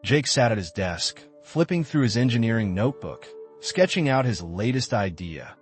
Jake sat at his desk, flipping through his engineering notebook, sketching out his latest idea,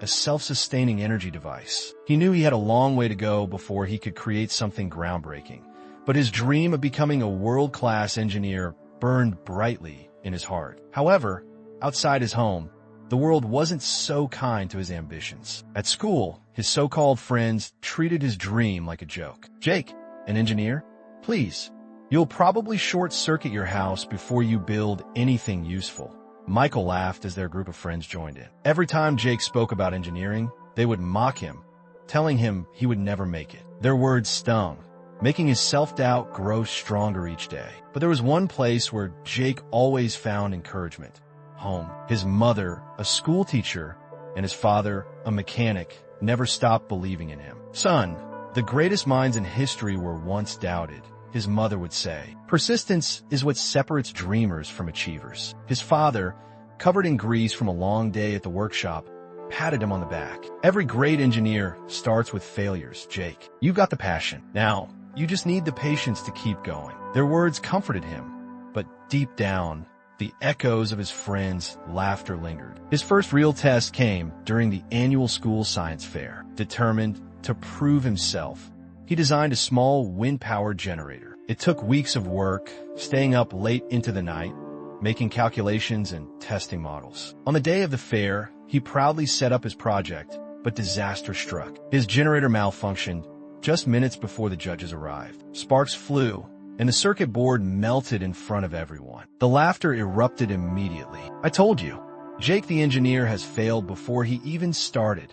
a self-sustaining energy device. He knew he had a long way to go before he could create something groundbreaking, but his dream of becoming a world-class engineer burned brightly in his heart. However, outside his home, the world wasn't so kind to his ambitions. At school, his so-called friends treated his dream like a joke. "Jake, an engineer? Please, you'll probably short-circuit your house before you build anything useful." Michael laughed as their group of friends joined in. Every time Jake spoke about engineering, they would mock him, telling him he would never make it. Their words stung, making his self-doubt grow stronger each day. But there was one place where Jake always found encouragement: home. His mother, a school teacher, and his father, a mechanic, never stopped believing in him. "Son, the greatest minds in history were once doubted," his mother would say. "Persistence is what separates dreamers from achievers." His father, covered in grease from a long day at the workshop, patted him on the back. "Every great engineer starts with failures, Jake. You've got the passion. Now, you just need the patience to keep going." Their words comforted him, but deep down, the echoes of his friends' laughter lingered. His first real test came during the annual school science fair. Determined to prove himself, he designed a small wind-powered generator. It took weeks of work, staying up late into the night, making calculations and testing models. On the day of the fair, he proudly set up his project, but disaster struck. His generator malfunctioned just minutes before the judges arrived. Sparks flew, and the circuit board melted in front of everyone. The laughter erupted immediately. "I told you, Jake the engineer has failed before he even started."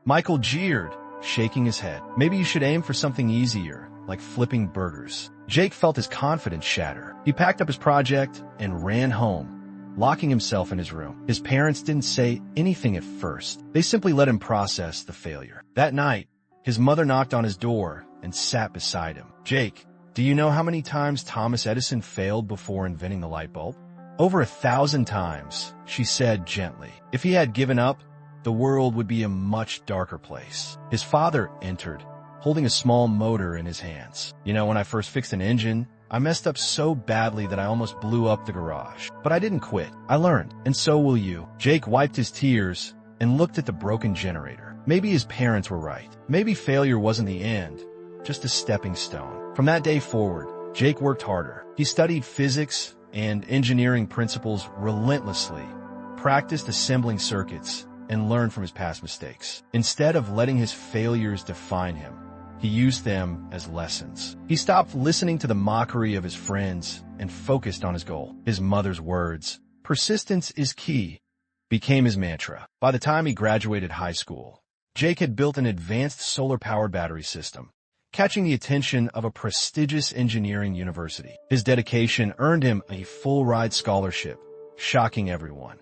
Michael jeered, shaking his head. "Maybe you should aim for something easier, like flipping burgers." Jake felt his confidence shatter. He packed up his project and ran home, locking himself in his room. His parents didn't say anything at first. They simply let him process the failure. That night, his mother knocked on his door and sat beside him. "Jake, do you know how many times Thomas Edison failed before inventing the light bulb?" "Over 1,000 times," she said gently. "If he had given up, the world would be a much darker place." His father entered, holding a small motor in his hands. "You know, when I first fixed an engine, I messed up so badly that I almost blew up the garage. But I didn't quit. I learned, and so will you." Jake wiped his tears and looked at the broken generator. Maybe his parents were right. Maybe failure wasn't the end, just a stepping stone. From that day forward, Jake worked harder. He studied physics and engineering principles relentlessly, practiced assembling circuits, and learned from his past mistakes. Instead of letting his failures define him, he used them as lessons. He stopped listening to the mockery of his friends and focused on his goal. His mother's words, "Persistence is key," became his mantra. By the time he graduated high school, Jake had built an advanced solar-powered battery system, catching the attention of a prestigious engineering university. His dedication earned him a full-ride scholarship, shocking everyone,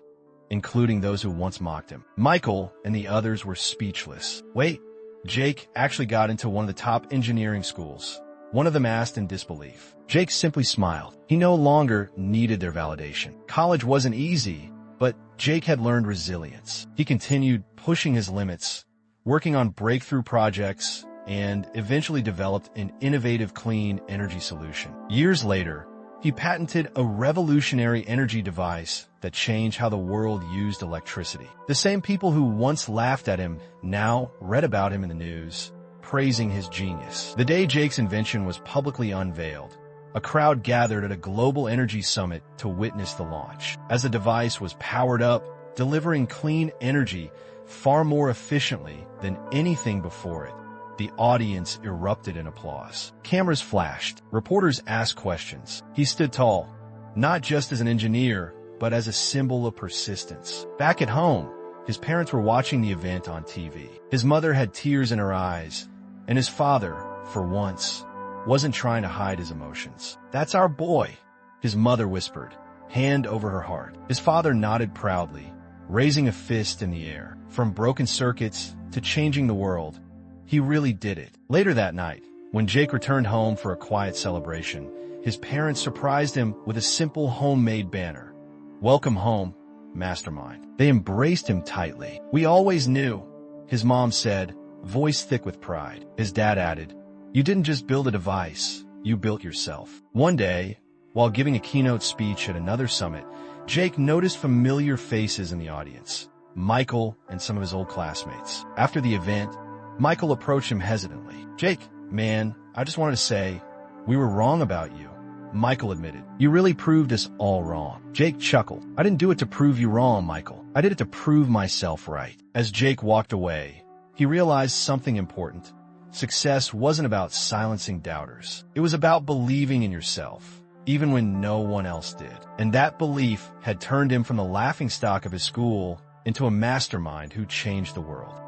including those who once mocked him. Michael and the others were speechless. Wait, Jake actually got into one of the top engineering schools. One of them asked in disbelief. Jake simply smiled. He no longer needed their validation. College wasn't easy, but Jake had learned resilience. He continued pushing his limits, working on breakthrough projects, and eventually developed an innovative clean energy solution. Years later, he patented a revolutionary energy device that changed how the world used electricity. The same people who once laughed at him now read about him in the news, praising his genius. The day Jake's invention was publicly unveiled, a crowd gathered at a global energy summit to witness the launch. As the device was powered up, delivering clean energy far more efficiently than anything before it, the audience erupted in applause. Cameras flashed. Reporters asked questions. He stood tall, not just as an engineer, but as a symbol of persistence. Back at home, his parents were watching the event on TV. His mother had tears in her eyes, and his father, for once, wasn't trying to hide his emotions. "That's our boy," his mother whispered, hand over her heart. His father nodded proudly, raising a fist in the air. From broken circuits to changing the world, he really did it. Later that night, when Jake returned home for a quiet celebration, his parents surprised him with a simple homemade banner. "Welcome home, Mastermind." They embraced him tightly. "We always knew," his mom said, voice thick with pride. His dad added, "You didn't just build a device, you built yourself." One day, While giving a keynote speech at another summit, Jake noticed familiar faces in the audience, Michael and some of his old classmates. After the event, Michael approached him hesitantly. "Jake, man, I just wanted to say, we were wrong about you," Michael admitted. "You really proved us all wrong." Jake chuckled. "I didn't do it to prove you wrong, Michael. I did it to prove myself right." As Jake walked away, he realized something important. Success wasn't about silencing doubters. It was about believing in yourself, even when no one else did. And that belief had turned him from the laughingstock of his school into a mastermind who changed the world.